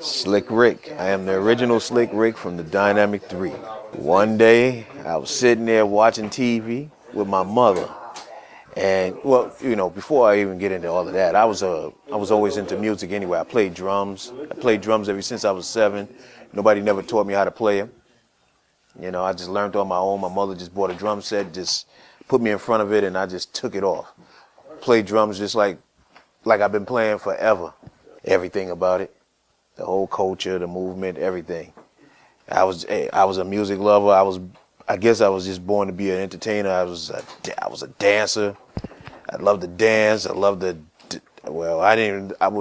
Slick Rick. I am the original Slick Rick from the Dynamic 3. One day, I was sitting there watching TV with my mother. And, well, before I even get into all of that, I was always into music anyway. I played drums. I played drums ever since I was 7. Nobody never taught me how to play them. I just learned on my own. My mother just bought a drum set, just put me in front of it, and I just took it off. Played drums just like I've been playing forever. Everything about it. The whole culture, the movement, everything. I was a music lover. I guess I was just born to be an entertainer. I was a dancer. I loved to dance. I would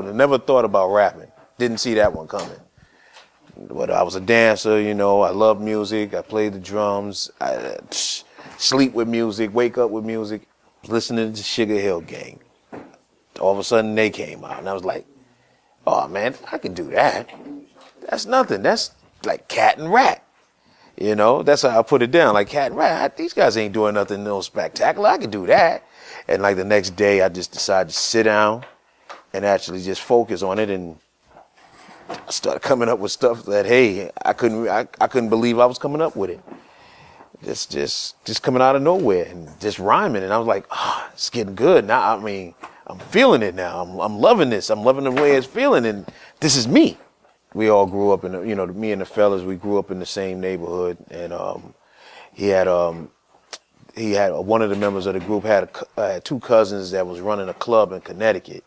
have never thought about rapping. Didn't see that one coming. But I was a dancer, I loved music. I played the drums. I sleep with music, wake up with music, listening to Sugar Hill Gang. All of a sudden they came out and I was like, oh man, I can do that. That's nothing. That's like Cat and Rat. That's how I put it down. Like Cat and Rat. These guys ain't doing nothing no spectacular. I can do that. And like the next day, I just decided to sit down and actually just focus on it, and I started coming up with stuff that, hey, I couldn't believe I was coming up with it. Just coming out of nowhere and just rhyming. And I was like, it's getting good now. I mean, I'm feeling it now. I'm loving this. I'm loving the way it's feeling, and this is me. We all grew up in, me and the fellas, we grew up in the same neighborhood, and he had one of the members of the group had 2 cousins that was running a club in Connecticut.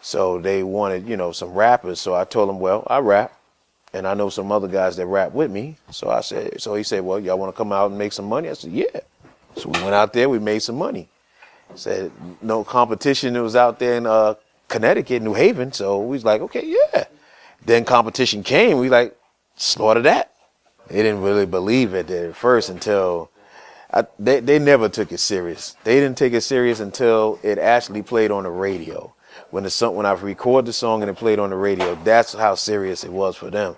So they wanted, some rappers. So I told them, well, I rap, and I know some other guys that rap with me. So he said, well, y'all want to come out and make some money? I said, yeah. So we went out there, we made some money. Said no competition. It was out there in Connecticut, New Haven. So we was like, okay, yeah. Then competition came. We like, slaughter that. They didn't really believe it at first until they never took it serious. They didn't take it serious until it actually played on the radio. When I recorded the song and it played on the radio, that's how serious it was for them.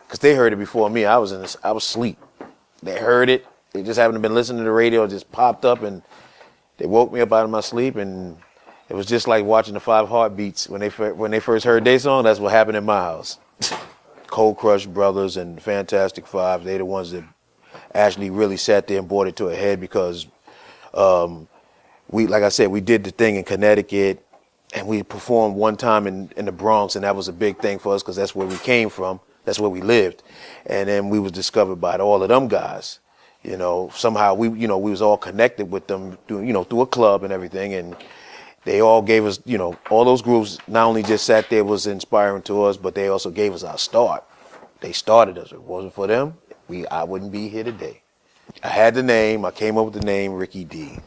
Because they heard it before me. I was asleep. They heard it. They just happened to been listening to the radio. It just popped up and they woke me up out of my sleep, and it was just like watching the 5 Heartbeats when they first heard their song. That's what happened in my house. Cold Crush Brothers and Fantastic Five, they the ones that actually really sat there and brought it to a head, because like I said, we did the thing in Connecticut, and we performed one time in the Bronx, and that was a big thing for us because that's where we came from. That's where we lived. And then we was discovered by all of them guys. Somehow we was all connected with them through a club and everything. And they all gave us, all those groups not only just sat there, was inspiring to us, but they also gave us our start. They started us. If it wasn't for them, I wouldn't be here today. I had the name. I came up with the name Ricky D.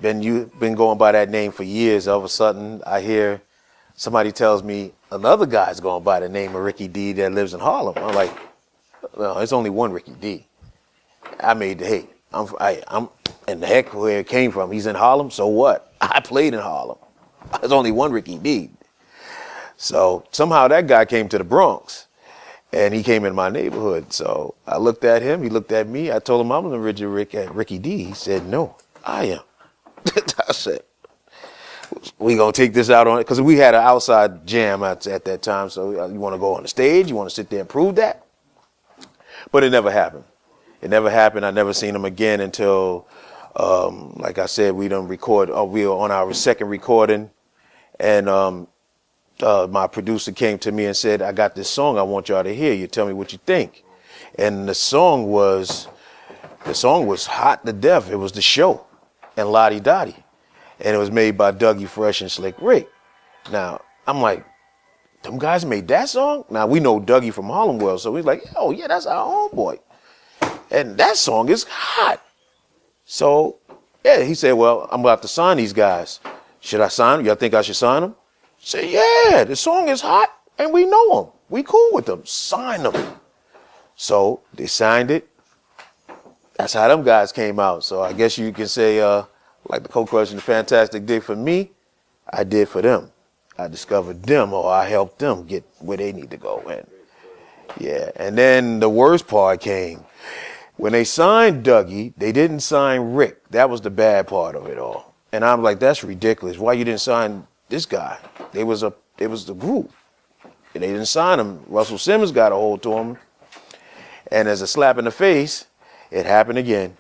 Been going by that name for years. All of a sudden, I hear somebody tells me another guy's going by the name of Ricky D that lives in Harlem. I'm like, well, there's only one Ricky D. I'm and the heck where it came from. He's in Harlem, so what? I played in Harlem. There's only one Ricky D. So somehow that guy came to the Bronx, and he came in my neighborhood. So I looked at him, he looked at me. I told him I'm the original Ricky D. He said, no, I am. I said, we gonna take this out on it, because we had an outside jam at that time. So you want to go on the stage? You want to sit there and prove that? But it never happened. It never happened. I never seen him again until, like I said, we done record. We were on our second recording, and my producer came to me and said, "I got this song I want y'all to hear. You tell me what you think." And the song was hot to death. It was The Show and Lottie Dottie, and it was made by Dougie Fresh and Slick Rick. Now I'm like, them guys made that song? Now we know Dougie from Harlem well, so he's like, oh yeah, that's our homeboy. And that song is hot. So, yeah, he said, well, I'm about to sign these guys. Should I sign them? Y'all think I should sign them? I said, yeah, the song is hot, and we know them. We cool with them. Sign them. So they signed it. That's how them guys came out. So I guess you can say, like the Cold Crush and the Fantastic did for me, I did for them. I discovered them, or I helped them get where they need to go. And yeah, and then the worst part came. When they signed Dougie, they didn't sign Rick. That was the bad part of it all. And I'm like, that's ridiculous. Why you didn't sign this guy? They was the group. They didn't sign him. Russell Simmons got a hold to him. And as a slap in the face, it happened again.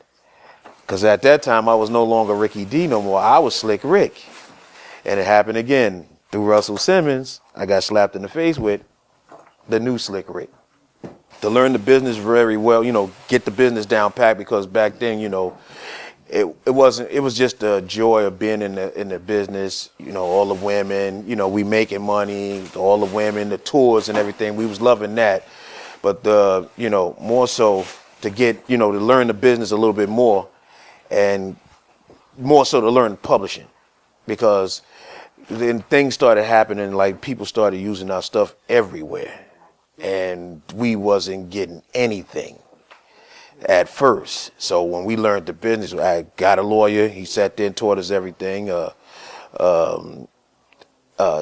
Because at that time, I was no longer Ricky D no more. I was Slick Rick. And it happened again. Through Russell Simmons, I got slapped in the face with the new Slick Rick. To learn the business very well, get the business down pat, because back then, it was just the joy of being in the business. All the women, we making money, all the women, the tours and everything. We was loving that. But more so to get, to learn the business a little bit more, and more so to learn publishing, because then things started happening, like people started using our stuff everywhere, and we wasn't getting anything at first. So when we learned the business, I got a lawyer. He sat there and taught us everything.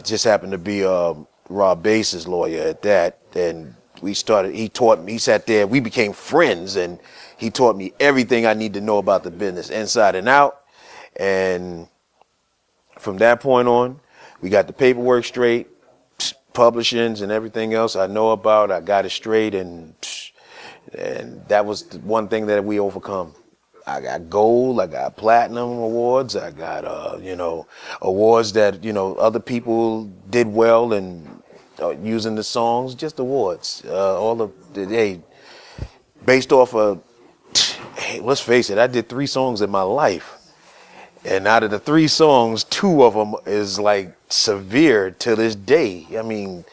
Just happened to be Rob Bass's lawyer at that. And he taught me, he sat there, we became friends, and he taught me everything I need to know about the business inside and out. And from that point on, we got the paperwork straight, publishings and everything else I know about, I got it straight, and that was the one thing that we overcome. I got gold, I got platinum awards, I got awards that other people did well and using the songs, just awards. Based off of, hey, let's face it, I did 3 songs in my life, and out of the 3 songs, 2 of them is like severe to this day. I mean,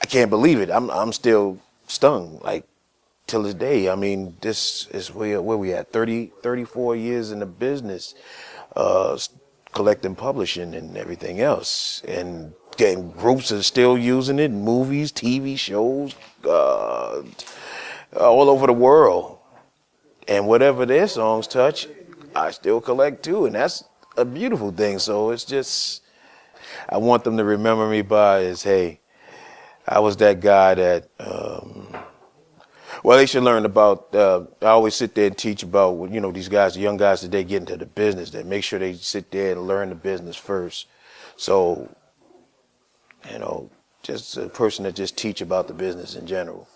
I can't believe it. I'm still stung, like, till this day. I mean, this is where we at, 34 years in the business, collecting publishing and everything else, and getting groups are still using it, movies, TV shows, all over the world. And whatever their songs touch, I still collect too, and that's a beautiful thing. So it's just, I want them to remember me by is, hey, I was that guy that, well, they should learn about, I always sit there and teach about, these guys, the young guys today get into the business, that make sure they sit there and learn the business first. So, just a person that just teach about the business in general.